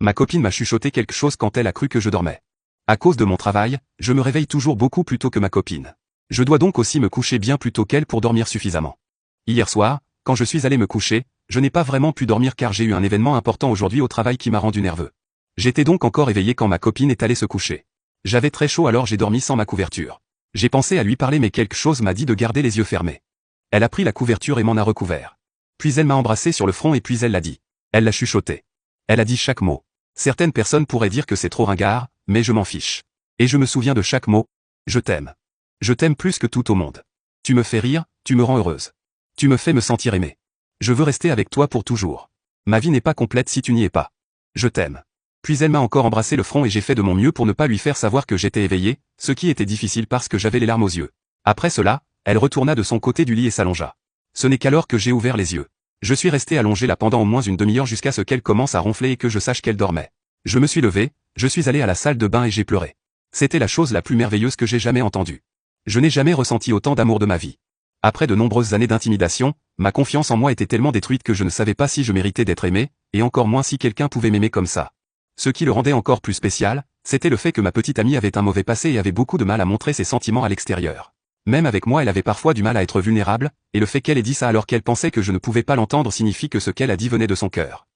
Ma copine m'a chuchoté quelque chose quand elle a cru que je dormais. À cause de mon travail, je me réveille toujours beaucoup plus tôt que ma copine. Je dois donc aussi me coucher bien plus tôt qu'elle pour dormir suffisamment. Hier soir, quand je suis allé me coucher, je n'ai pas vraiment pu dormir car j'ai eu un événement important aujourd'hui au travail qui m'a rendu nerveux. J'étais donc encore éveillé quand ma copine est allée se coucher. J'avais très chaud alors j'ai dormi sans ma couverture. J'ai pensé à lui parler mais quelque chose m'a dit de garder les yeux fermés. Elle a pris la couverture et m'en a recouvert. Puis elle m'a embrassé sur le front et puis elle l'a dit. Elle l'a chuchoté. Elle a dit chaque mot. Certaines personnes pourraient dire que c'est trop ringard, mais je m'en fiche. Et je me souviens de chaque mot. Je t'aime. Je t'aime plus que tout au monde. Tu me fais rire, tu me rends heureuse. Tu me fais me sentir aimé. Je veux rester avec toi pour toujours. Ma vie n'est pas complète si tu n'y es pas. Je t'aime. Puis elle m'a encore embrassé le front et j'ai fait de mon mieux pour ne pas lui faire savoir que j'étais éveillé, ce qui était difficile parce que j'avais les larmes aux yeux. Après cela, elle retourna de son côté du lit et s'allongea. Ce n'est qu'alors que j'ai ouvert les yeux. Je suis resté allongé là pendant au moins une demi-heure jusqu'à ce qu'elle commence à ronfler et que je sache qu'elle dormait. Je me suis levé, je suis allé à la salle de bain et j'ai pleuré. C'était la chose la plus merveilleuse que j'ai jamais entendue. Je n'ai jamais ressenti autant d'amour de ma vie. Après de nombreuses années d'intimidation, ma confiance en moi était tellement détruite que je ne savais pas si je méritais d'être aimé, et encore moins si quelqu'un pouvait m'aimer comme ça. Ce qui le rendait encore plus spécial, c'était le fait que ma petite amie avait un mauvais passé et avait beaucoup de mal à montrer ses sentiments à l'extérieur. Même avec moi elle avait parfois du mal à être vulnérable, et le fait qu'elle ait dit ça alors qu'elle pensait que je ne pouvais pas l'entendre signifie que ce qu'elle a dit venait de son cœur.